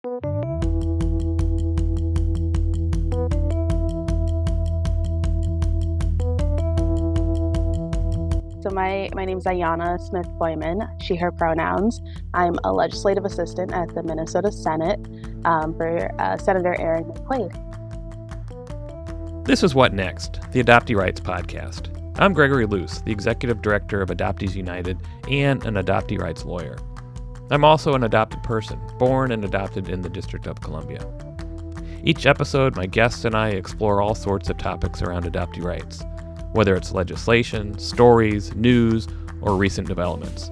So my name is Ayana Smith-Kooiman, she, her pronouns. I'm a legislative assistant at the Minnesota Senate for Senator Ayana Smith-Kooiman. This is What Next, the Adoptee Rights Podcast. I'm Gregory Luce, the Executive Director of Adoptees United and an adoptee rights lawyer. I'm also an adopted person, born and adopted in the District of Columbia. Each episode, my guests and I explore all sorts of topics around adoptee rights, whether it's legislation, stories, news, or recent developments.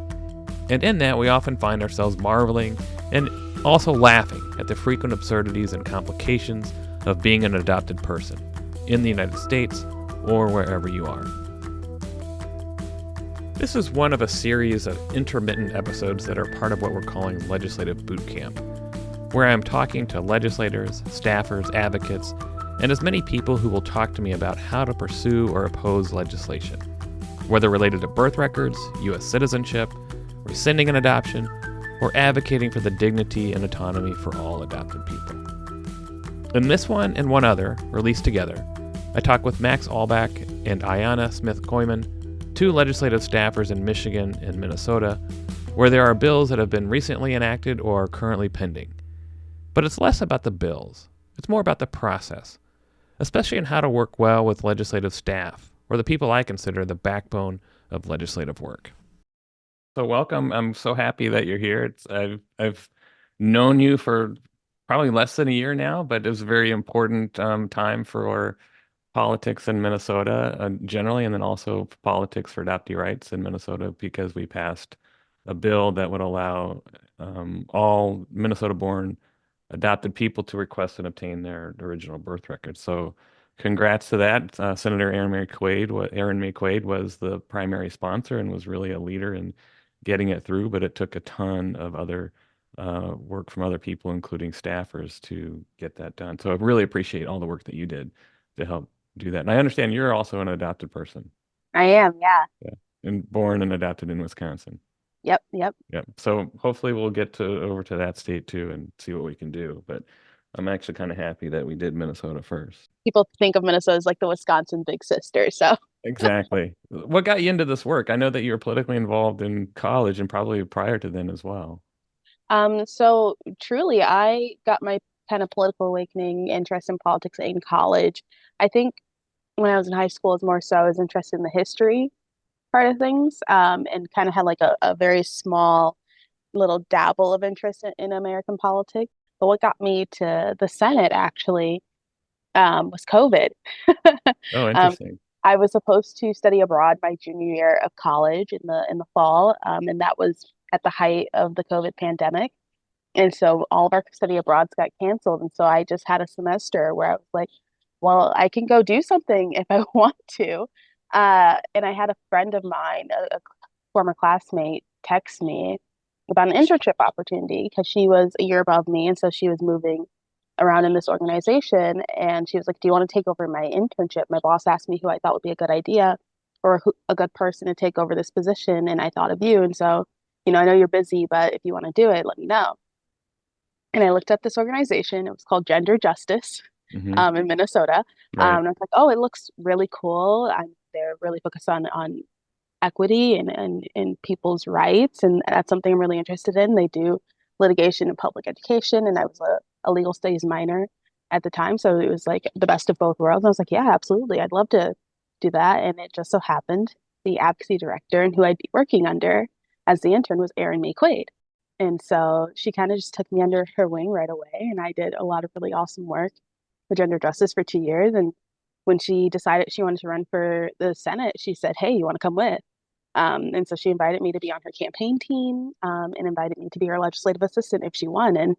And in that, we often find ourselves marveling and also laughing at the frequent absurdities and complications of being an adopted person in the United States or wherever you are. This is one of a series of intermittent episodes that are part of what we're calling Legislative Boot Camp, where I'm talking to legislators, staffers, advocates, and as many people who will talk to me about how to pursue or oppose legislation, whether related to birth records, U.S. citizenship, rescinding an adoption, or advocating for the dignity and autonomy for all adopted people. In this one and one other, released together, I talk with Max Albach and Ayana Smith-Kooiman, two legislative staffers in Michigan and Minnesota, where there are bills that have been recently enacted or are currently pending. But it's less about the bills. It's more about the process, especially in how to work well with legislative staff, or the people I consider the backbone of legislative work. So welcome. I'm so happy that you're here. I've known you for probably less than a year now, but it was a very important time for politics in Minnesota generally, and then also politics for adoptee rights in Minnesota, because we passed a bill that would allow all Minnesota-born adopted people to request and obtain their original birth record. So congrats to that. Senator Ayana Smith-Kooiman was the primary sponsor and was really a leader in getting it through, but it took a ton of other work from other people, including staffers, to get that done. So I really appreciate all the work that you did to help do that. And I understand you're also an adopted person. I am, yeah. Yeah. And born and adopted in Wisconsin. Yep. Yep. So hopefully we'll get over to that state too and see what we can do. But I'm actually kind of happy that we did Minnesota first. People think of Minnesota as like the Wisconsin big sister, so. Exactly. What got you into this work? I know that you were politically involved in college and probably prior to then as well. So truly, I got my kind of political awakening interest in politics in college. I think when I was in high school, it's more so I was interested in the history part of things, and kind of had like a very small little dabble of interest in American politics. But what got me to the Senate actually was COVID. Oh, Um, interesting. I was supposed to study abroad my junior year of college in the fall, and that was at the height of the COVID pandemic. And so all of our study abroads got canceled. And so I just had a semester where I was like, well, I can go do something if I want to. And I had a friend of mine, a former classmate, text me about an internship opportunity because she was a year above me. And so she was moving around in this organization. And she was like, do you want to take over my internship? My boss asked me who I thought would be a good idea or a good person to take over this position. And I thought of you. And so, I know you're busy, but if you want to do it, let me know. And I looked up this organization. It was called Gender Justice in Minnesota. Right. And I was like, oh, it looks really cool. They're really focused on equity and people's rights. And that's something I'm really interested in. They do litigation and public education. And I was a legal studies minor at the time. So it was like the best of both worlds. And I was like, yeah, absolutely. I'd love to do that. And it just so happened the advocacy director and who I'd be working under as the intern was Ayana Smith-Kooiman. And so she kind of just took me under her wing right away. And I did a lot of really awesome work for gender justice for 2 years. And when she decided she wanted to run for the Senate, she said, hey, you want to come with? And so she invited me to be on her campaign team, and invited me to be her legislative assistant if she won. And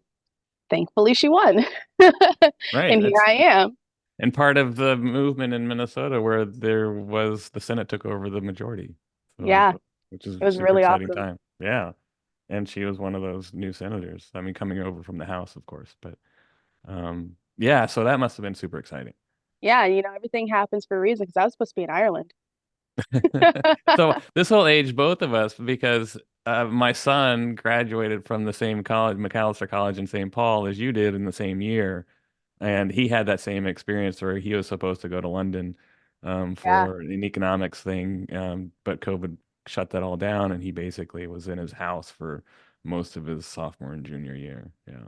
thankfully she won. Right. And here I am. And part of the movement in Minnesota where the Senate took over the majority. So, Yeah, which is it was super really exciting awesome. time. Yeah. And she was one of those new senators. I mean, coming over from the House, of course. But yeah, so that must have been super exciting. Yeah, everything happens for a reason because I was supposed to be in Ireland. So this will age both of us because my son graduated from the same college, McAllister College in St. Paul, as you did in the same year. And he had that same experience where he was supposed to go to London Yeah. for an economics thing, but COVID shut that all down, and he basically was in his house for most of his sophomore and junior year. Yeah.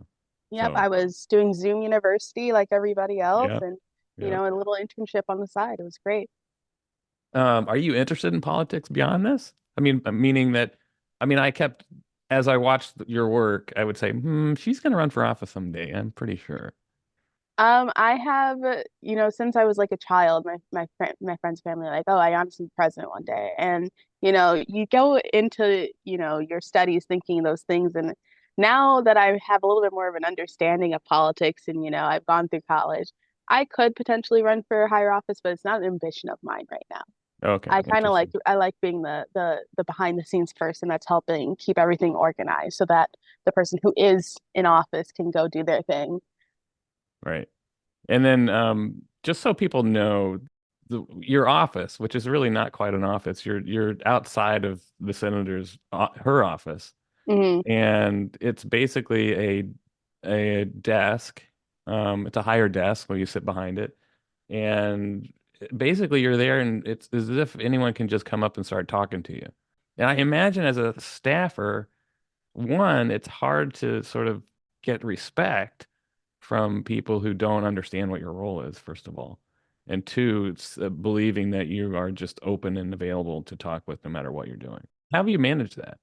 Yep. So, I was doing Zoom University like everybody else yeah, and, yeah. a little internship on the side. It was great. Are you interested in politics beyond this? I mean, meaning that, I mean, as I watched your work, I would say, she's going to run for office someday. I'm pretty sure. I have, since I was like a child, my friends' family like, oh, Ayana's be president one day, and you go into your studies thinking those things, and now that I have a little bit more of an understanding of politics, and I've gone through college, I could potentially run for a higher office, but it's not an ambition of mine right now. Okay, interesting. I like being the behind the scenes person that's helping keep everything organized, so that the person who is in office can go do their thing. Right. And then just so people know, your office, which is really not quite an office, you're outside of the senator's her office, Hmm. and it's basically a desk. It's a higher desk where you sit behind it, and basically you're there, and it's as if anyone can just come up and start talking to you. And I imagine as a staffer, one, it's hard to sort of get respect from people who don't understand what your role is, first of all. And two, it's believing that you are just open and available to talk with no matter what you're doing. How have you managed that?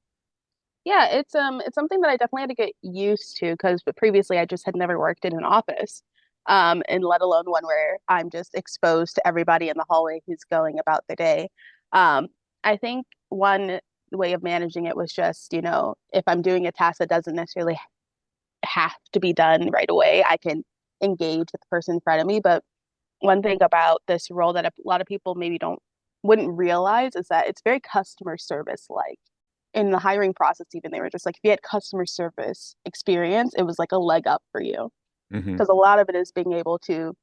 Yeah, it's something that I definitely had to get used to because previously I just had never worked in an office. And let alone one where I'm just exposed to everybody in the hallway who's going about their day. Um, I think one way of managing it was just, if I'm doing a task that doesn't necessarily have to be done right away, I can engage with the person in front of me. But one thing about this role that a lot of people maybe don't wouldn't realize is that it's very customer service like in the hiring process. Even they were just like, if you had customer service experience, it was like a leg up for you Hmm. because a lot of it is being able to,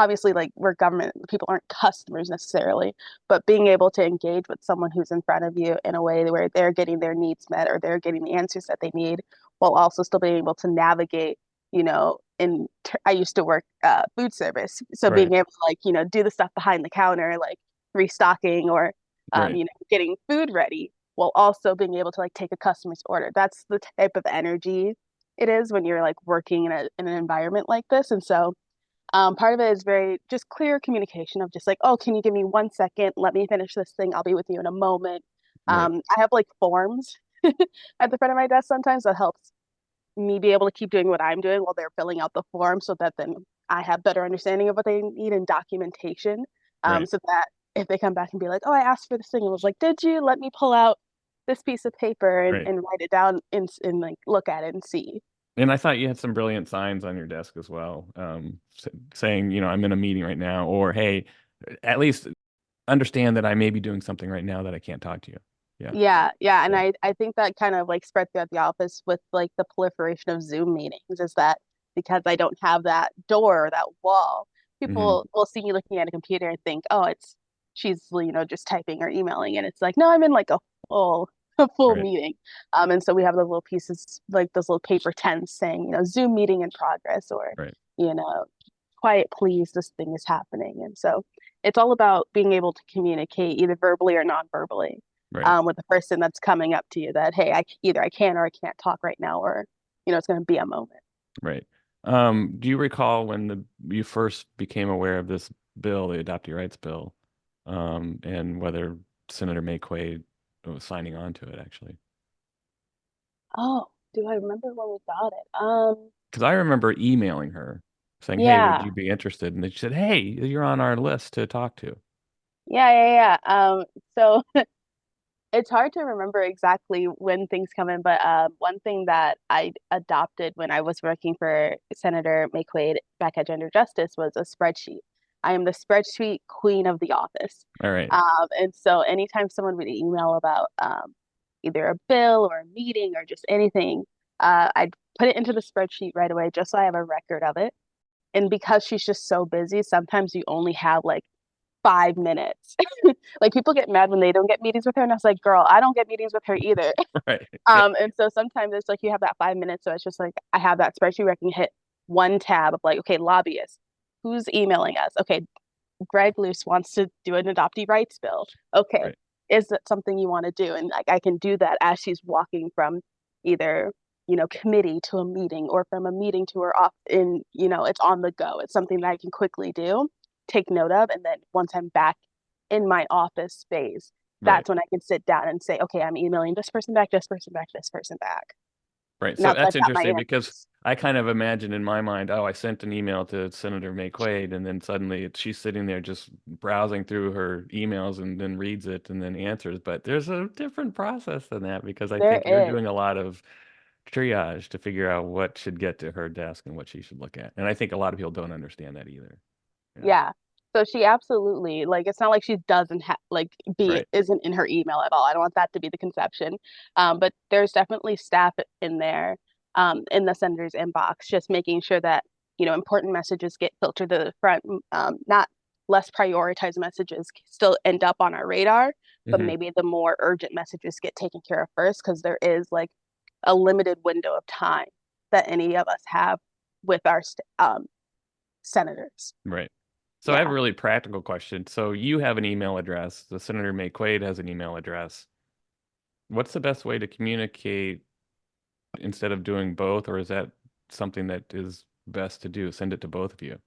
obviously, like we're government people aren't customers necessarily, but being able to engage with someone who's in front of you in a way where they're getting their needs met or they're getting the answers that they need while also still being able to navigate, I used to work food service, so Right, being able to like do the stuff behind the counter like restocking or right, getting food ready while also being able to like take a customer's order. That's the type of energy it is when you're like working in an environment like this. And so part of it is very just clear communication of just like, oh, can you give me 1 second? Let me finish this thing. I'll be with you in a moment. right, I have like forms at the front of my desk sometimes that helps me be able to keep doing what I'm doing while they're filling out the form so that then I have better understanding of what they need in documentation. right, So that if they come back and be like, oh, I asked for this thing and was like, did you? Let me pull out this piece of paper right. and write it down and like look at it and see. And I thought you had some brilliant signs on your desk as well, saying, I'm in a meeting right now, or hey, at least understand that I may be doing something right now that I can't talk to you. Yeah, Yeah, yeah. And yeah. I think that kind of like spread throughout the office with like the proliferation of Zoom meetings is that because I don't have that door or that wall, Hmm. people will see me looking at a computer and think, oh, she's, just typing or emailing. And it's like, no, I'm in like a full a full Right, meeting. And so we have those little pieces, like those little paper tents saying, Zoom meeting in progress or, right, you know, quiet please, this thing is happening. And so it's all about being able to communicate either verbally or non-verbally right, with the person that's coming up to you that, hey, either I can or I can't talk right now, or, it's going to be a moment. right. Do you recall when you first became aware of this bill, the Adoptee Rights Bill, and whether Senator McQuaid was signing on to it actually? Oh, do I remember when we got it? Because I remember emailing her saying, "Hey, would Yeah, you be interested?" And then she said, "Hey, you're on our list to talk to." yeah. So it's hard to remember exactly when things come in, but one thing that I adopted when I was working for Senator McQuaid back at Gender Justice was a spreadsheet. I am the spreadsheet queen of the office. All right, And so anytime someone would email about either a bill or a meeting or just anything, I'd put it into the spreadsheet right away just so I have a record of it. And because she's just so busy, sometimes you only have like 5 minutes. Like people get mad when they don't get meetings with her, and I was like, girl, I don't get meetings with her either. Right. Yeah. And so sometimes it's like you have that 5 minutes, so it's just like I have that spreadsheet where I can hit one tab of like, okay, lobbyists, who's emailing us? Okay, Greg Luce wants to do an adoptee rights bill. Okay, Right. is that something you want to do? And like I can do that as she's walking from either committee to a meeting or from a meeting to her off in it's on the go. It's something that I can quickly do, take note of, and then once I'm back in my office space, Right. that's when I can sit down and say, okay, I'm emailing this person back, this person back, this person back. Right. So Now that that's I've got my interesting because answers. I kind of imagine in my mind, oh, I sent an email to Senator McQuaid, and then suddenly she's sitting there just browsing through her emails and then reads it and then answers. But there's a different process than that because I There think you're is. doing a lot of triage to figure out what should get to her desk and what she should look at. And I think a lot of people don't understand that either. Yeah. Yeah. So she absolutely like it's not like she doesn't have like be Right. isn't in her email at all. I don't want that to be the conception. But there's definitely staff in there, in the senator's inbox, just making sure that, important messages get filtered to the front, not less prioritized messages still end up on our radar, but Hmm. maybe the more urgent messages get taken care of first because there is like a limited window of time that any of us have with our senators. Right. So I have a Yeah. really practical question. So you have an email address. The Senator McQuaid has an email address. What's the best way to communicate instead of doing both, or is that something that is best to do? Send it to both of you.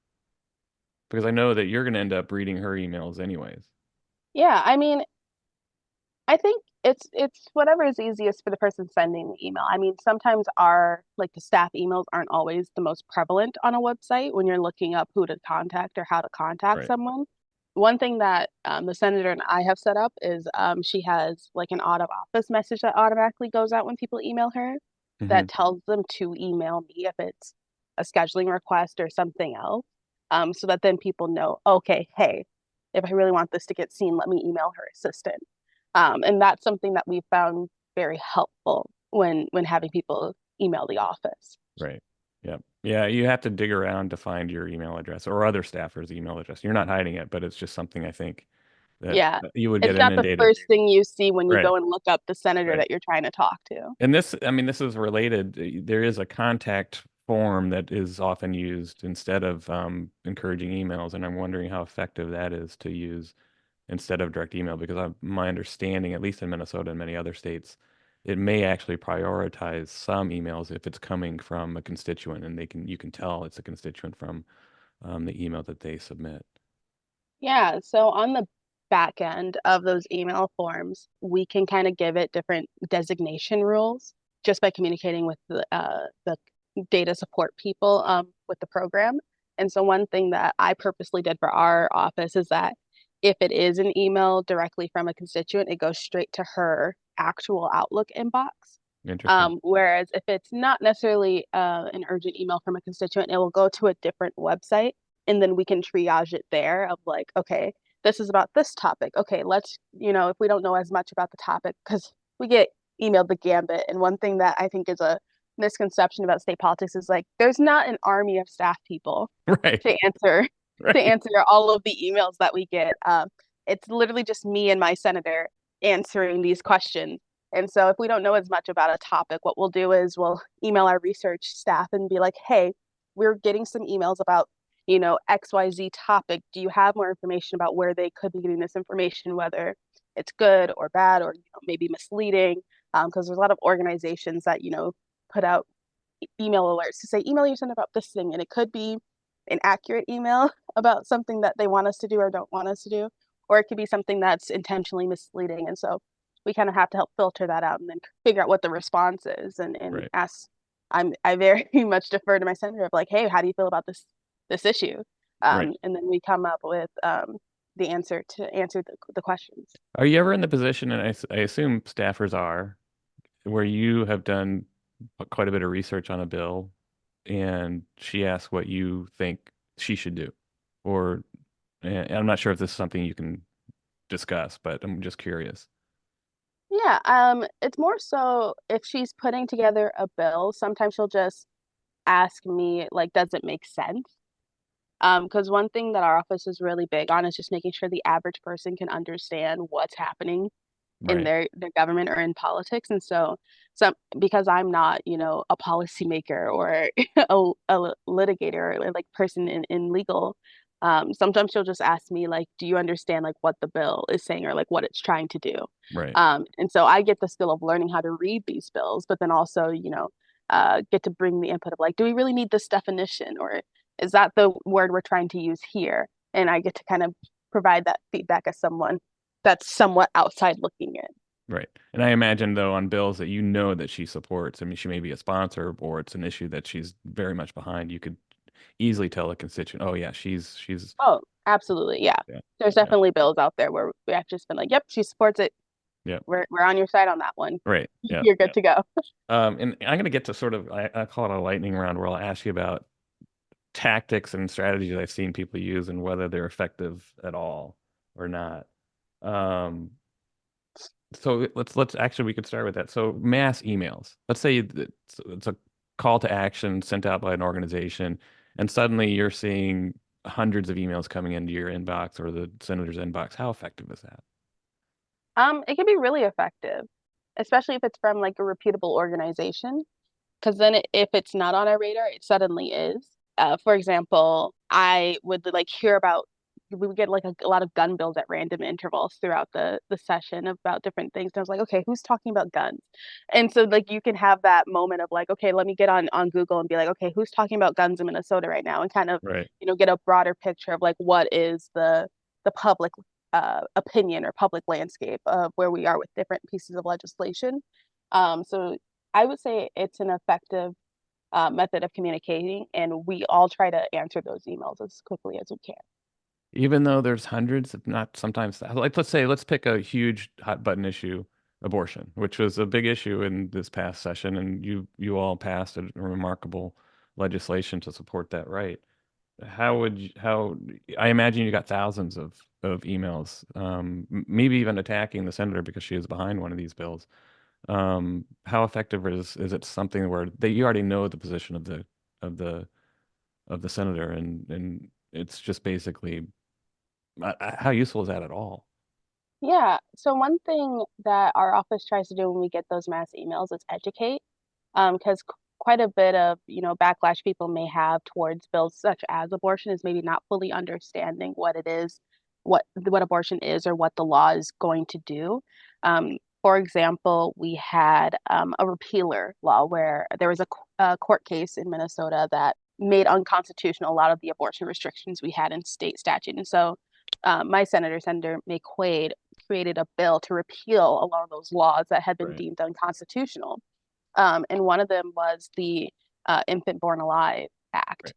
Because I know that you're going to end up reading her emails anyways. Yeah, I mean, I think it's whatever is easiest for the person sending the email. I mean, sometimes our like the staff emails aren't always the most prevalent on a website when you're looking up who to contact or how to contact Right. someone. One thing that the senator and I have set up is she has like an out of office message that automatically goes out when people email her Hmm. that tells them to email me if it's a scheduling request or something else. So that then people know, okay, hey, if I really want this to get seen, let me email her assistant. And that's something that we found very helpful when having people email the office. Right. Yeah. Yeah. You have to dig around to find your email address or other staffers' email address. You're not hiding it, but it's just something I think that Yeah. you would get It's not the inundated. first thing you see when you Right. go and look up the senator Right. that you're trying to talk to. And this, I mean, this is related. There is a contact form that is often used instead of encouraging emails, and I'm wondering how effective that is to use instead of direct email because my understanding, at least in Minnesota and many other states, it may actually prioritize some emails if it's coming from a constituent, and you can tell it's a constituent from the email that they submit. Yeah, so on the back end of those email forms, we can kind of give it different designation rules just by communicating with the data support people with the program. And so one thing that I purposely did for our office is that if it is an email directly from a constituent, it goes straight to her actual Outlook inbox. Interesting. Whereas if it's not necessarily an urgent email from a constituent, it will go to a different website and then we can triage it there of like, okay, this is about this topic. Okay, let's, if we don't know as much about the topic, because we get emailed the gambit. And one thing that I think is a misconception about state politics is like there's not an army of staff people Right. to answer to Right. answer all of the emails that we get. It's literally just me and my senator answering these questions. And so if we don't know as much about a topic, what we'll do is we'll email our research staff and be like, hey, we're getting some emails about, XYZ topic. Do you have more information about where they could be getting this information, whether it's good or bad or maybe misleading? Because there's a lot of organizations that, put out email alerts to say, email your son about this thing. And it could be an accurate email about something that they want us to do or don't want us to do, or it could be something that's intentionally misleading. And so we kind of have to help filter that out and then figure out what the response is and Right. ask. I very much defer to my senator of like, hey, how do you feel about this issue? Right. And then we come up with the answer to answer the questions. Are you ever in the position, and I assume staffers are, where you have done quite a bit of research on a bill and she asks what you think she should do? Or, and I'm not sure if this is something you can discuss, but I'm just curious. Yeah, it's more so if she's putting together a bill, sometimes she'll just ask me like, does it make sense? Because one thing that our office is really big on is just making sure the average person can understand what's happening in Right. their government or in politics. And so some because I'm not, a policymaker or a litigator or like person in legal, sometimes she'll just ask me like, do you understand like what the bill is saying or like what it's trying to do? Right. And so I get the skill of learning how to read these bills, but then also, get to bring the input of like, do we really need this definition or is that the word we're trying to use here? And I get to kind of provide that feedback as someone that's somewhat outside looking in. Right. And I imagine though on bills that you know that she supports, I mean, she may be a sponsor or it's an issue that she's very much behind. You could easily tell a constituent, oh yeah, she's Oh, absolutely. Yeah. yeah, There's yeah, definitely bills out there where we have just been like, yep, she supports it. yeah. We're on your side on that one. Right. Yeah. You're Yeah. good to go. And I'm gonna get to sort of I call it a lightning round where I'll ask you about tactics and strategies I've seen people use and whether they're effective at all or not. Um, so let's actually we could start with that. So mass emails. Let's say it's a call to action sent out by an organization, and suddenly you're seeing hundreds of emails coming into your inbox or the senator's inbox. How effective is that? It can be really effective, especially if it's from like a reputable organization. Because then if it's not on our radar, it suddenly is. For example, I would like hear about we would get like a lot of gun bills at random intervals throughout the session about different things. And I was like, okay, who's talking about guns? And so like you can have that moment of like, okay, let me get on Google and be like, okay, who's talking about guns in Minnesota right now, and kind of Right. get a broader picture of like what is the public opinion or public landscape of where we are with different pieces of legislation. So I would say it's an effective method of communicating, and we all try to answer those emails as quickly as we can. Even though there's hundreds, if not sometimes, like let's say, let's pick a huge hot button issue, abortion, which was a big issue in this past session, and you all passed a remarkable legislation to support that right. How I imagine you got thousands of emails, maybe even attacking the senator because she is behind one of these bills. How effective is it something where you already know the position of the of the senator and it's just basically how useful is that at all? Yeah. So one thing that our office tries to do when we get those mass emails is educate, because quite a bit of backlash people may have towards bills such as abortion is maybe not fully understanding what it is, what abortion is, or what the law is going to do. For example, we had a repealer law where there was a court case in Minnesota that made unconstitutional a lot of the abortion restrictions we had in state statute, and so my senator, Senator McQuaid, created a bill to repeal a lot of those laws that had been Right, deemed unconstitutional. And one of them was the Infant Born Alive right, Act,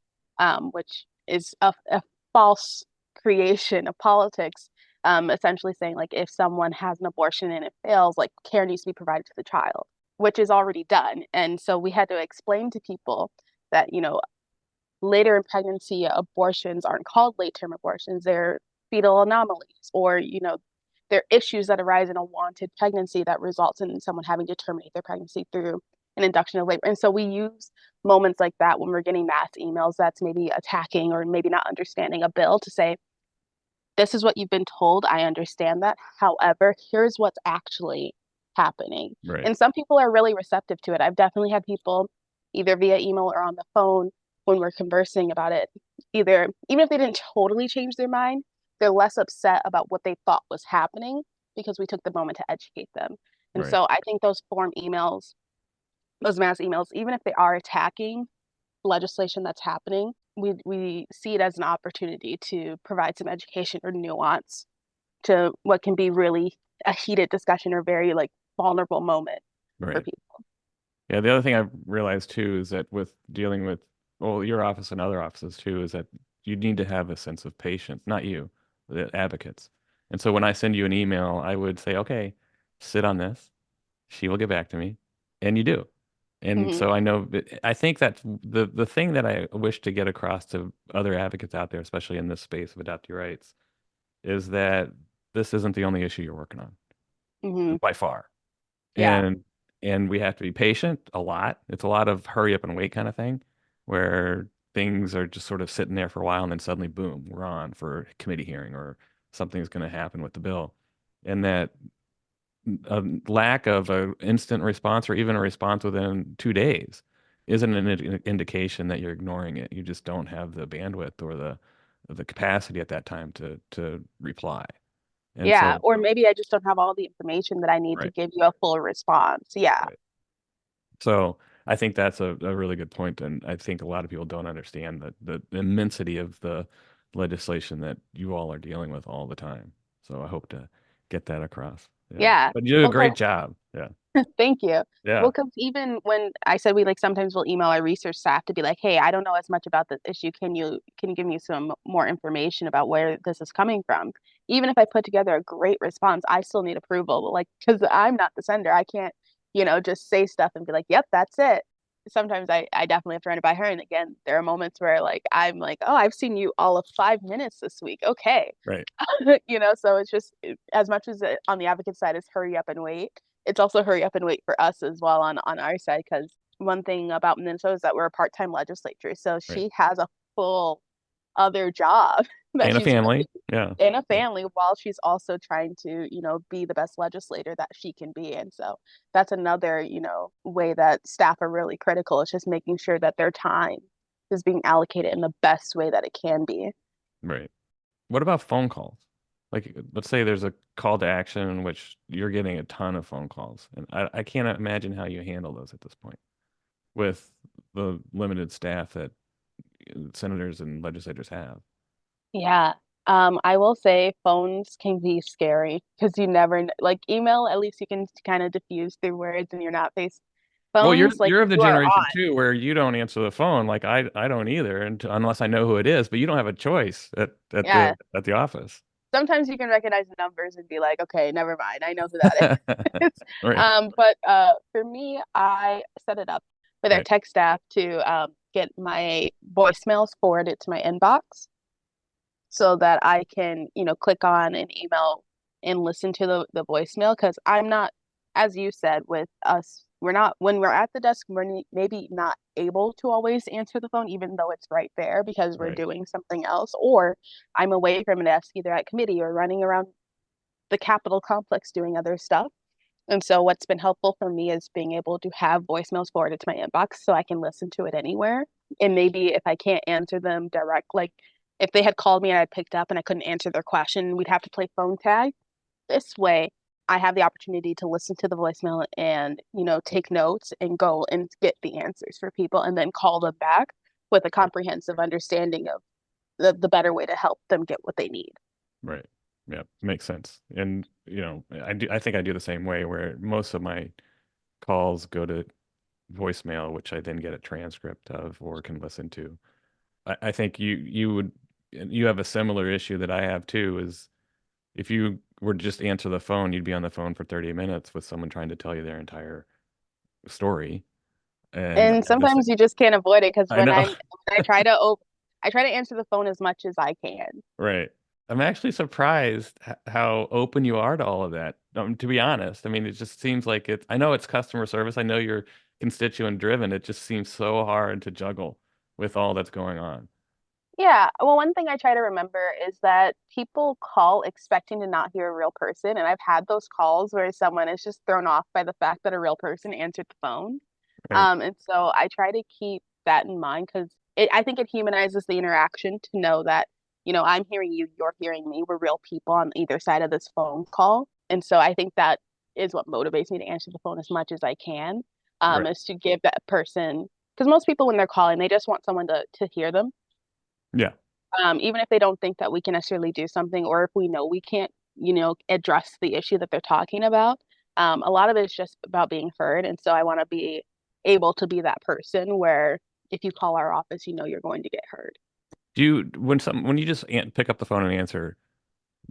which is a false creation of politics, essentially saying like if someone has an abortion and it fails, like care needs to be provided to the child, which is already done. And so we had to explain to people that later in pregnancy abortions aren't called late term abortions; they're fetal anomalies, or there are issues that arise in a wanted pregnancy that results in someone having to terminate their pregnancy through an induction of labor. And so we use moments like that when we're getting mass emails that's maybe attacking or maybe not understanding a bill to say, this is what you've been told. I understand that. However, here's what's actually happening. right, And some people are really receptive to it. I've definitely had people either via email or on the phone when we're conversing about it, either even if they didn't totally change their mind, they're less upset about what they thought was happening because we took the moment to educate them. And right. so I think those form emails, those mass emails, even if they are attacking legislation that's happening, we see it as an opportunity to provide some education or nuance to what can be really a heated discussion or very like vulnerable moment for Right. people. Yeah, the other thing I've realized too is that with dealing with, well, your office and other offices too, is that you need to have a sense of patience, not you, the advocates. And so when I send you an email, I would say, okay, sit on this. She will get back to me. And you do. And Hmm. so I know, I think that the thing that I wish to get across to other advocates out there, especially in this space of adoptee rights, is that this isn't the only issue you're working on Hmm. by far. Yeah. And we have to be patient a lot. It's a lot of hurry up and wait kind of thing, where things are just sort of sitting there for a while and then suddenly, boom, we're on for a committee hearing or something's going to happen with the bill. And that a lack of an instant response or even a response within 2 days isn't an indication that you're ignoring it. You just don't have the bandwidth or the capacity at that time to reply. And Yeah, so, or maybe I just don't have all the information that I need to right, give you a full response. Yeah. right. So I think that's a really good point, and I think a lot of people don't understand the immensity of the legislation that you all are dealing with all the time. So I hope to get that across. Yeah, Yeah. but you do a Well, great job. Yeah, thank you. yeah, Well, because even when I said we like sometimes we'll email our research staff to be like, hey, I don't know as much about this issue. Can you give me some more information about where this is coming from? Even if I put together a great response, I still need approval. Like, because I'm not the sender, I can't, just say stuff and be like, yep, that's it. Sometimes I definitely have to run it by her. And again, there are moments where like I'm like, oh, I've seen you all of 5 minutes this week. Okay. right, So it's just as much as on the advocate side is hurry up and wait, it's also hurry up and wait for us as well on our side because one thing about Minnesota is that we're a part-time legislature, so right. she has a full other job that And a she's family. Yeah, in a family while she's also trying to be the best legislator that she can be. And so that's another way that staff are really critical. It's just making sure that their time is being allocated in the best way that it can be. right. What about phone calls? Like, let's say there's a call to action in which you're getting a ton of phone calls, and I can't imagine how you handle those at this point with the limited staff that senators and legislators have. Yeah. I will say phones can be scary because you never like email, at least you can kind of diffuse through words and you're not face Well, you're phones, like you're of the you are generation on. too where you don't answer the phone. Like I don't either, and unless I know who it is. But you don't have a choice Yeah. at the office. Sometimes you can recognize the numbers and be like, okay, never mind. I know who that is. Right, But for me, I set it up with our right, tech staff to get my voicemails forwarded to my inbox so that I can, click on an email and listen to the voicemail because I'm not, as you said, with us, we're not when we're at the desk, maybe not able to always answer the phone, even though it's right there because we're right, doing something else, or I'm away from a desk either at committee or running around the Capitol complex doing other stuff. And so what's been helpful for me is being able to have voicemails forwarded to my inbox so I can listen to it anywhere. And maybe if I can't answer them direct, like if they had called me and I picked up and I couldn't answer their question, we'd have to play phone tag. This way, I have the opportunity to listen to the voicemail and, take notes and go and get the answers for people and then call them back with a right, comprehensive understanding of the better way to help them get what they need. right. Yeah, makes sense. And I think I do the same way where most of my calls go to voicemail, which I then get a transcript of or can listen to. I think you have a similar issue that I have too, is if you were to just answer the phone, you'd be on the phone for 30 minutes with someone trying to tell you their entire story. And I And have this, sometimes you just can't avoid it because I when know, I try to answer the phone as much as I can. right. I'm actually surprised how open you are to all of that. To be honest, I mean, it just seems like I know it's customer service. I know you're constituent driven. It just seems so hard to juggle with all that's going on. Yeah, well, one thing I try to remember is that people call expecting to not hear a real person, and I've had those calls where someone is just thrown off by the fact that a real person answered the phone. Right, And so I try to keep that in mind because I think it humanizes the interaction to know that, I'm hearing you, you're hearing me, we're real people on either side of this phone call. And so I think that is what motivates me to answer the phone as much as I can, right. is to give that person, because most people when they're calling, they just want someone to hear them. Yeah, Even if they don't think that we can necessarily do something, or if we know we can't, address the issue that they're talking about. A lot of it is just about being heard. And so I want to be able to be that person where if you call our office, you're going to get heard. Do you when you just pick up the phone and answer,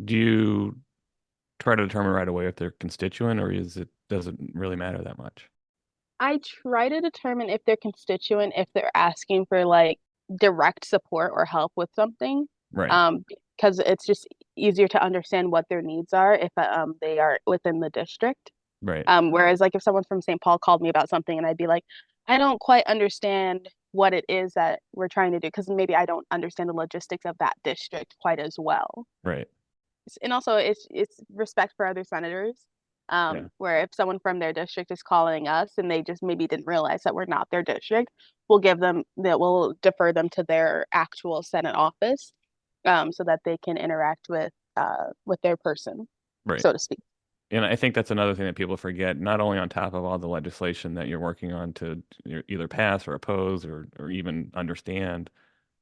do you try to determine right away if they're constituent or does it really matter that much? I try to determine if they're constituent, if they're asking for like direct support or help with something, Right, um, because it's just easier to understand what their needs are if they are within the district. right, Whereas like if someone from St. Paul called me about something and I'd be like, I don't quite understand what it is that we're trying to do because maybe I don't understand the logistics of that district quite as well. Right. And also it's respect for other senators. Yeah. Where if someone from their district is calling us and they just maybe didn't realize that we're not their district, we'll give them that we'll defer them to their actual Senate office, so that they can interact with their person, Right. so to speak. And I think that's another thing that people forget, not only on top of all the legislation that you're working on to either pass or oppose or even understand,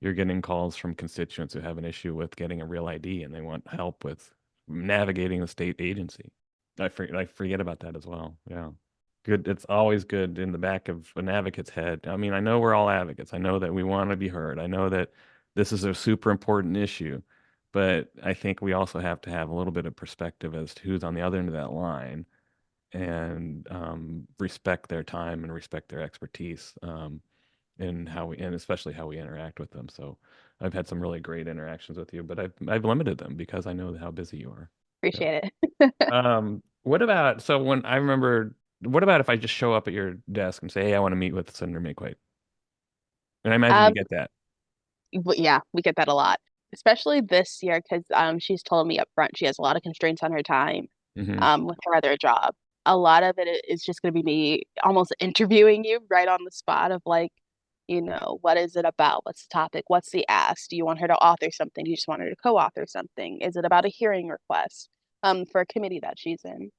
you're getting calls from constituents who have an issue with getting a real ID and they want help with navigating the state agency. I forget about that as well. Yeah. Good. It's always good in the back of an advocate's head. I mean, I know we're all advocates. I know that we want to be heard. I know that this is a super important issue, but I think we also have to have a little bit of perspective as to who's on the other end of that line and respect their time and respect their expertise, and especially how we interact with them. So I've had some really great interactions with you, but I've limited them because I know how busy you are. Yeah. Appreciate it. What about so when I remember, what about if I just show up at your desk and say, "Hey, I want to meet with Senator McQuaid," and I imagine you um get that. but yeah, we get that a lot, especially this year because she's told me up front she has a lot of constraints on her time, Hmm. with her other job. A lot of it is just going to be me almost interviewing you right on the spot of like, what is it about? What's the topic? What's the ask? Do you want her to author something? Do you just want her to co-author something? Is it about a hearing request for a committee that she's in?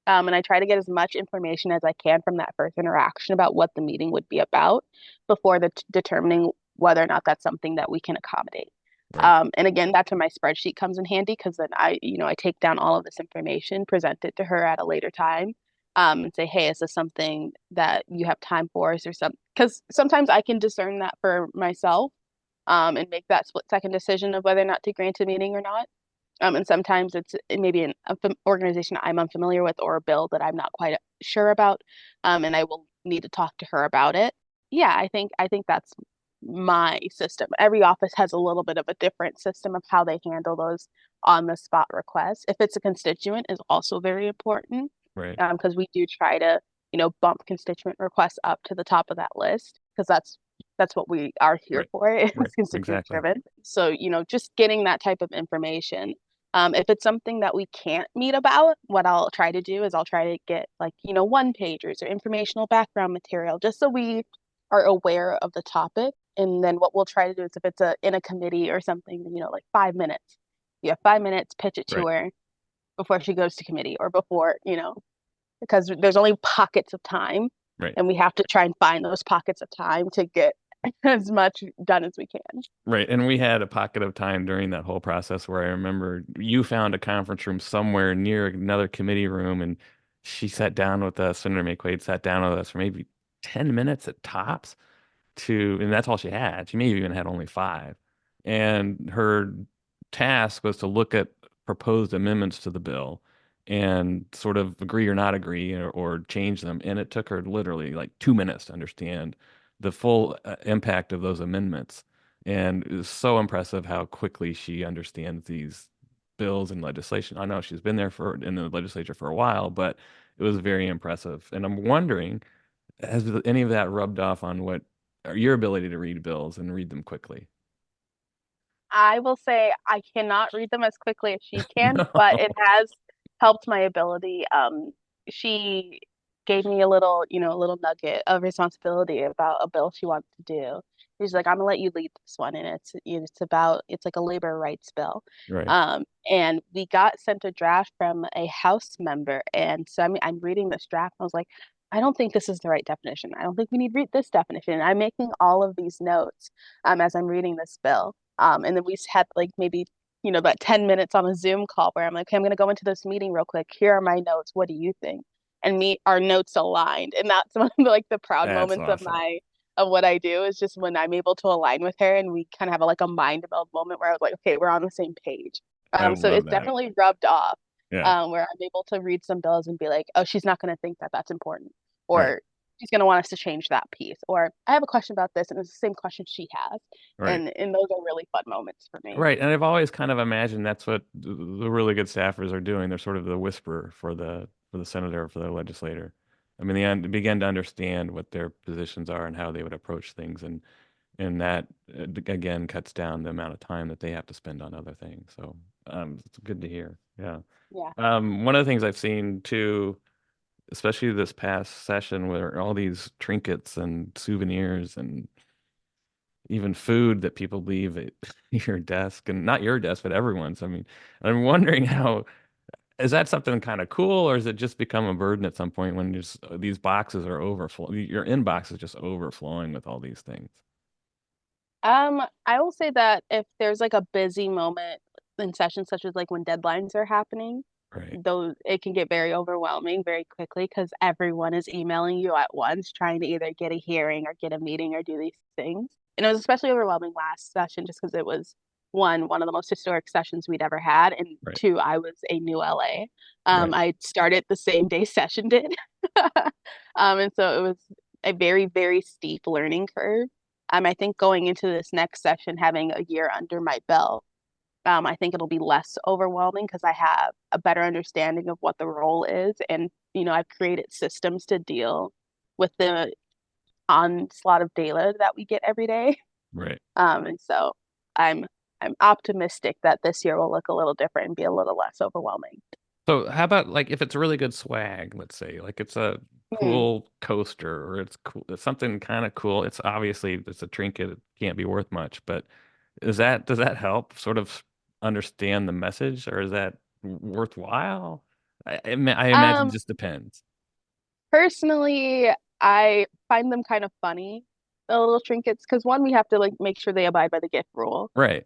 And I try to get as much information as I can from that first interaction about what the meeting would be about before determining whether or not that's something that we can accommodate. Right. And again, that's where my spreadsheet comes in handy because then I take down all of this information, present it to her at a later time, and say, hey, is this something that you have time for? Is there some? Because sometimes I can discern that for myself, and make that split second decision of whether or not to grant a meeting or not. And sometimes it may be an organization I'm unfamiliar with or a bill that I'm not quite sure about, and I will need to talk to her about it. Yeah, I think that's my system. Every office has a little bit of a different system of how they handle those on the spot requests. If it's a constituent, is also very important, Right. because we do try to bump constituent requests up to the top of that list because that's what we are here Right. for is Right. constituent Exactly. driven. So just getting that type of information, if it's something that we can't meet about, what I'll try to do is I'll try to get like, one pagers or informational background material just so we are aware of the topic. And then what we'll try to do is if it's in a committee or something, like 5 minutes. You have 5 minutes, pitch it to Right. her before she goes to committee or before, because there's only pockets of time Right. and we have to try and find those pockets of time to get as much done as we can. Right. And we had a pocket of time during that whole process where I remember you found a conference room somewhere near another committee room and she sat down with us, Senator McQuaid sat down with us for maybe 10 minutes at tops and that's all she had. She may have even had only five. And her task was to look at proposed amendments to the bill and sort of agree or not agree or change them. And it took her literally like 2 minutes to understand the full impact of those amendments. And it was so impressive how quickly she understands these bills and legislation. I know she's been there in the legislature for a while, but it was very impressive. And I'm wondering, has any of that rubbed off on what your ability to read bills and read them quickly? I will say I cannot read them as quickly as she can, but No. it has helped my ability. She gave me a little nugget of responsibility about a bill she wants to do. She's like, I'm gonna let you lead this one, and it's like a labor rights bill. Right. And we got sent a draft from a House member, and so I'm reading this draft, and I was like, I don't think this is the right definition. I don't think we need read this definition. And I'm making all of these notes as I'm reading this bill. And then we had like maybe, about 10 minutes on a Zoom call where I'm like, okay, I'm going to go into this meeting real quick. Here are my notes. What do you think? And our notes aligned. And that's one of the, like the proud That's moments awesome. of what I do is just when I'm able to align with her and we kind of have like a mind meld moment where I was like, okay, we're on the same page. I So love it's that. definitely rubbed off, Yeah. where I'm able to read some bills and be like, oh, she's not going to think that that's important. Right. Or she's going to want us to change that piece. Or I have a question about this, and it's the same question she has. Right. And those are really fun moments for me. Right. And I've always kind of imagined that's what the really good staffers are doing. They're sort of the whisperer for the senator, for the legislator. I mean, they begin to understand what their positions are and how they would approach things, and that again cuts down the amount of time that they have to spend on other things. So it's good to hear. Yeah. Yeah. One of the things I've seen too, especially this past session, where all these trinkets and souvenirs and even food that people leave at your desk, and not your desk, but everyone's. I mean, I'm wondering how is that something kind of cool, or has it just become a burden at some point when just these boxes are overflowing? Your inbox is just overflowing with all these things. I will say that if there's like a busy moment in sessions, such as like when deadlines are happening, Right. those it can get very overwhelming very quickly because everyone is emailing you at once, trying to either get a hearing or get a meeting or do these things. And it was especially overwhelming last session just because it was one of the most historic sessions we'd ever had, and Right. two, I was a new LA. Right. I started the same day session did. And so it was a very, very steep learning curve. I think going into this next session, having a year under my belt, I think it'll be less overwhelming because I have a better understanding of what the role is. And, I've created systems to deal with the onslaught of data that we get every day. Right. And so I'm I'm optimistic that this year will look a little different and be a little less overwhelming. So how about like if it's really good swag, let's say, like it's a Hmm. cool coaster or it's cool, it's something kind of cool. It's obviously it's a trinket, it can't be worth much, but does that help sort of understand the message, or is that worthwhile? I imagine it Um, just depends. Personally, I find them kind of funny, the little trinkets, because one, we have to like make sure they abide by the gift rule. Right.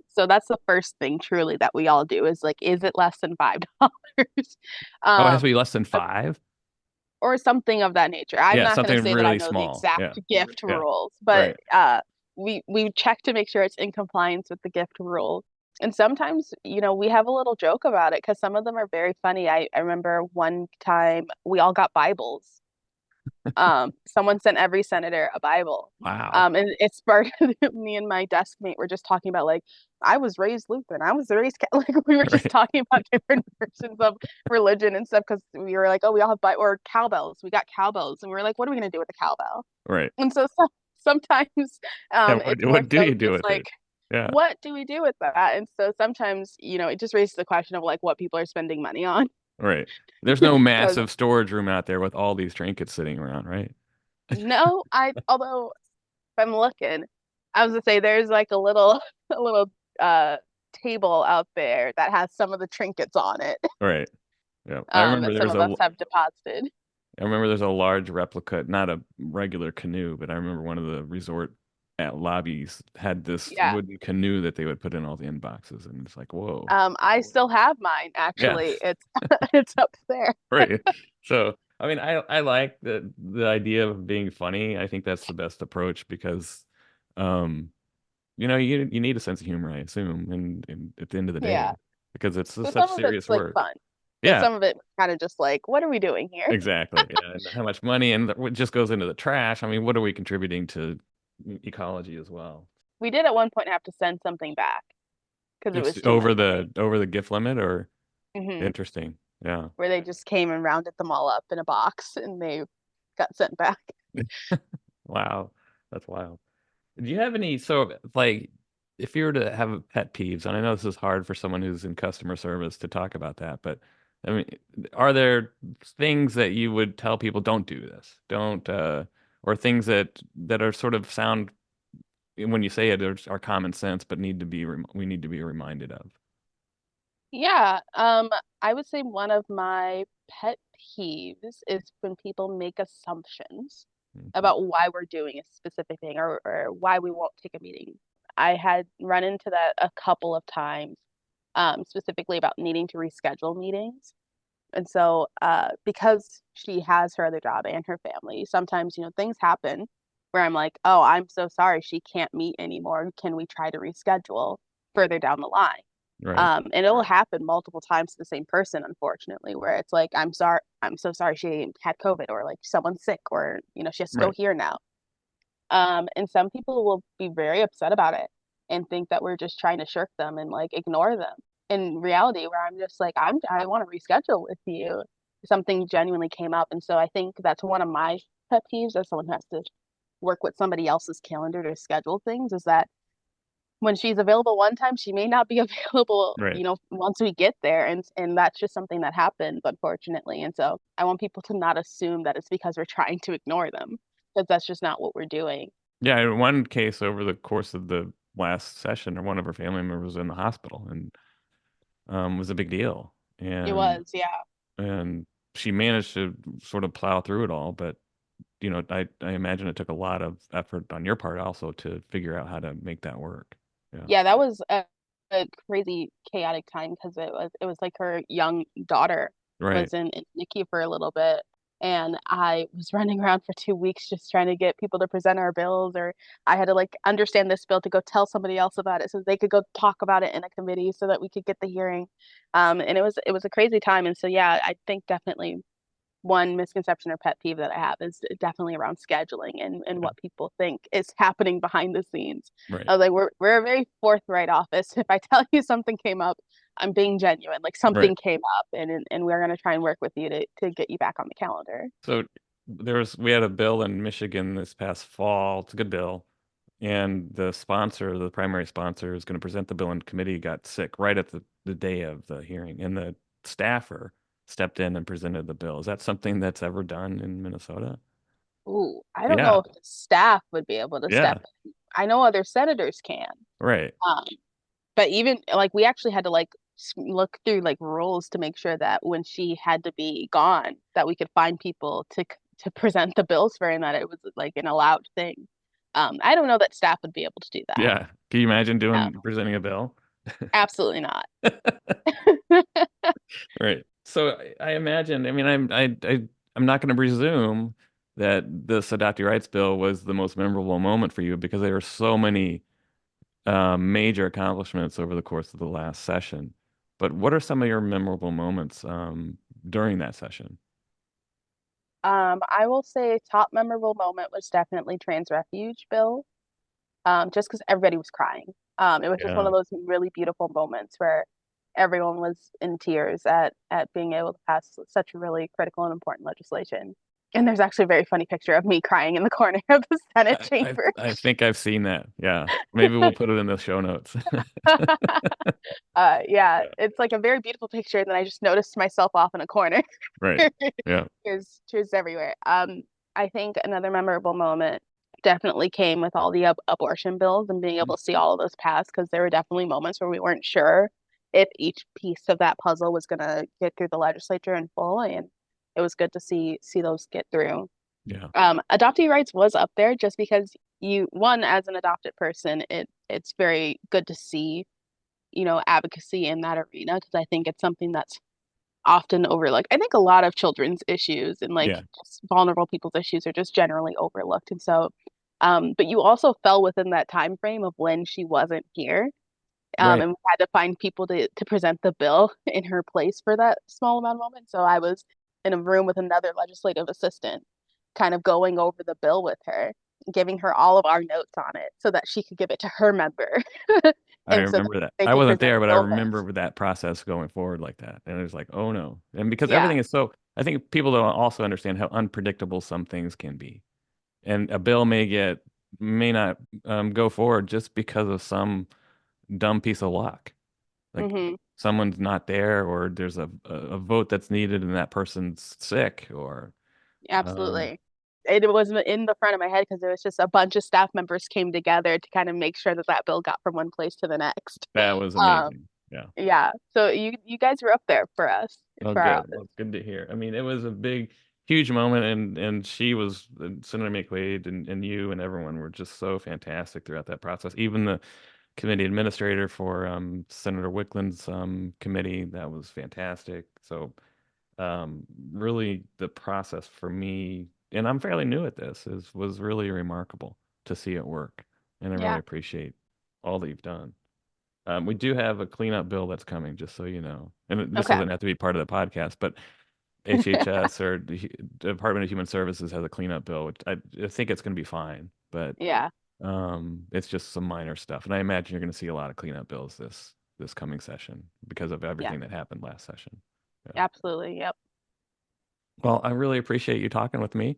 So that's the first thing truly that we all do is like, is it less than $5? Oh, it has to Um, be less than five? or something of that nature. I'm Yeah, not going to something say that I really know the small. Yeah. exact gift Yeah. rules, but Right. we check to make sure it's in compliance with the gift rule. And sometimes, we have a little joke about it because some of them are very funny. I remember one time we all got Bibles. Someone sent every senator a Bible. Wow. And it sparked me and my desk mate were just talking about like I was raised Lutheran, I was raised Catholic. We were just Right. talking about different versions of religion and stuff because we were like, oh, we all have or cowbells. We got cowbells, and we were like, what are we gonna do with a cowbell? Right. And so, sometimes Yeah, it's more what do so you do just with like, it? Yeah. what do we do with that? And so sometimes, it just raises the question of like what people are spending money on. Right. There's no Because massive storage room out there with all these trinkets sitting around, right? no, although if I'm looking, I was gonna say there's like a little a little uh table out there that has some of the trinkets on it Right. Yeah. that some of us have deposited. I remember there's a large replica, not a regular canoe, but I remember one of the resort at lobbies had this Yeah. wooden canoe that they would put in all the inboxes, and it's like, whoa. I still have mine Yeah. actually. It's it's up there. Right. So, I mean, I like the idea of being funny. I think that's the best approach because um you need a sense of humor, I assume, and at the end of the day, Yeah. because it's So such some of it's serious like work. fun. And Yeah, some of it kind of just like, what are we doing here? exactly. Yeah, and how much money and what just goes into the trash. I mean, what are we contributing to ecology as well? We did at one point have to send something back because it It's was too much money. over the gift limit, or Hmm. interesting. Yeah. Where they just came and rounded them all up in a box and they got sent back. Wow. That's wild. Do you have any so like if you were to have pet peeves, and I know this is hard for someone who's in customer service to talk about that, but I mean, are there things that you would tell people don't do this, don't or things that are sort of sound when you say it are common sense, but we need to be reminded of. Yeah, I would say one of my pet peeves is when people make assumptions Mhm. about why we're doing a specific thing or why we won't take a meeting. I had run into that a couple of times, specifically about needing to reschedule meetings. And so, because she has her other job and her family, sometimes, things happen where I'm like, oh, I'm so sorry, she can't meet anymore. Can we try to reschedule further down the line? Right. And it'll happen multiple times to the same person, unfortunately, where it's like, I'm so sorry she had COVID, or like someone's sick, or, she has to go Right. here now. And some people will be very upset about it and think that we're just trying to shirk them and like ignore them. In reality, where I'm just like, I want to reschedule with you. something genuinely came up. And so I think that's one of my pet peeves as someone who has to work with somebody else's calendar to schedule things, is that when she's available one time, she may not be available, Right. once we get there. And that's just something that happens, unfortunately. And so I want people to not assume that it's because we're trying to ignore them, because that's just not what we're doing. Yeah, in one case over the course of the last session, or one of her family members was in the hospital, and was a big deal. It And was, yeah. and she managed to sort of plow through it all, but I imagine it took a lot of effort on your part also to figure out how to make that work. Yeah. Yeah, that was a crazy chaotic time, because it was like her young daughter Right. was in NICU for a little bit, and I was running around for 2 weeks just trying to get people to present our bills, or I had to like understand this bill to go tell somebody else about it so they could go talk about it in a committee so that we could get the hearing. And it was a crazy time. And so yeah, I think definitely one misconception or pet peeve that I have is definitely around scheduling and Yeah. what people think is happening behind the scenes. Right. I was like, we're a very forthright office. If I tell you something came up, I'm being genuine. Like Right. something came up, and we're gonna try and work with you to get you back on the calendar. So we had a bill in Michigan this past fall. It's a good bill. And the sponsor, the primary sponsor, is going to present the bill in committee, got sick right at the day of the hearing. And the staffer stepped in and presented the bill. Is that something that's ever done in Minnesota? Ooh, I don't know Yeah. if the staff would be able to step Yeah. in. I know other senators can. Right. Um, but even like we actually had to like look through like rules to make sure that when she had to be gone, that we could find people to present the bills for her, and that it was like an allowed thing. I don't know that staff would be able to do that. Yeah. Can you imagine No, presenting a bill? absolutely not. Right. So I imagine, I mean, I'm not going to presume that this adoptee rights bill was the most memorable moment for you, because there were so many major accomplishments over the course of the last session. But what are some of your memorable moments during that session? I will say top memorable moment was definitely trans refuge bill. Just because everybody was crying. It was just one Yeah. of those really beautiful moments where everyone was in tears at being able to pass such really critical and important legislation. And there's actually a very funny picture of me crying in the corner of the Senate chamber. I think I've seen that. Yeah. Maybe we'll put it in the show notes. Yeah, Yeah. it's like a very beautiful picture. And then I just noticed myself off in a corner. Right. Yeah. There's tears everywhere. I think another memorable moment definitely came with all the abortion bills and being able to see all of those pass, because there were definitely moments where we weren't sure if each piece of that puzzle was going to get through the legislature in full, and it was good to see those get through. Yeah. Adoptee rights was up there just because one, as an adopted person, it's very good to see, advocacy in that arena, because I think it's something that's often overlooked. I think a lot of children's issues and like Yeah. just vulnerable people's issues are just generally overlooked. And so, but you also fell within that time frame of when she wasn't here. Right. And we had to find people to present the bill in her place for that small amount of moment. So I was in a room with another legislative assistant, kind of going over the bill with her, giving her all of our notes on it so that she could give it to her member. I And so that remember that. they I could wasn't present there, the but I bill first. remember that process going forward like that. And it was like, oh no. And because Yeah. everything is so, I think people don't also understand how unpredictable some things can be. And a bill may not go forward just because of some dumb piece of luck. Like Hmm. someone's not there, or there's a vote that's needed and that person's sick, or um, Absolutely. It was in the front of my head because it was just a bunch of staff members came together to kind of make sure that that bill got from one place to the next. that was Um, amazing. Yeah. yeah. So you guys were up there for us Oh, for our good. Well, office. it's good to hear. I mean, it was a huge moment, and she was Senator McQuaid and you and everyone were just so fantastic throughout that process. Even the committee administrator for Senator Wickland's committee, that was fantastic. So really the process for me, and I'm fairly new at this, is was really remarkable to see it work, and I really Yeah. appreciate all that you've done. We do have a cleanup bill that's coming, just so you know, and this Okay. doesn't have to be part of the podcast, but HHS or the Department of Human Services has a cleanup bill, which I think it's going to be fine, but Yeah. it's just some minor stuff, and I imagine you're going to see a lot of cleanup bills this coming session because of Yeah. everything that happened last session. Yeah. Absolutely. Yep. Well, I really appreciate you talking with me.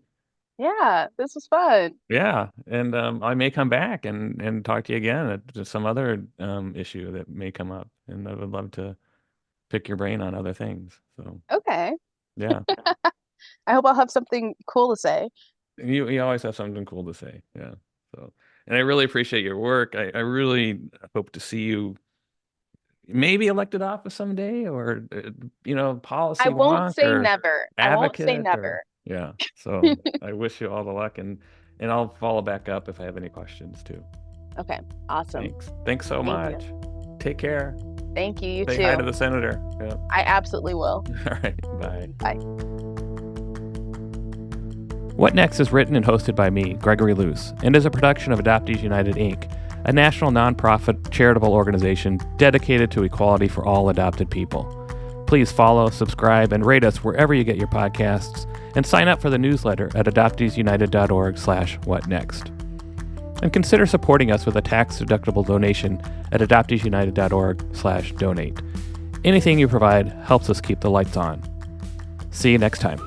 Yeah, this was fun. Yeah, and I may come back and talk to you again at some other issue that may come up, and I would love to pick your brain on other things. So Okay. yeah, I hope I'll have something cool to say. you always have something cool to say. Yeah. So, and I really appreciate your work. I really hope to see you maybe elected office someday, or I policy won't wonk say or never. I won't say advocate or never. yeah. So I wish you all the luck, and I'll follow back up if I have any questions too. Okay, awesome. Thanks so Thank you. much. Take care. Thank you. You Say hi to too. the senator. Yeah. I absolutely will. All right. Bye. Bye. What Next is written and hosted by me, Gregory Luce, and is a production of Adoptees United, Inc., a national nonprofit charitable organization dedicated to equality for all adopted people. Please follow, subscribe, and rate us wherever you get your podcasts, and sign up for the newsletter at adopteesunited.org/whatnext. And consider supporting us with a tax-deductible donation at adopteesunited.org/donate. Anything you provide helps us keep the lights on. See you next time.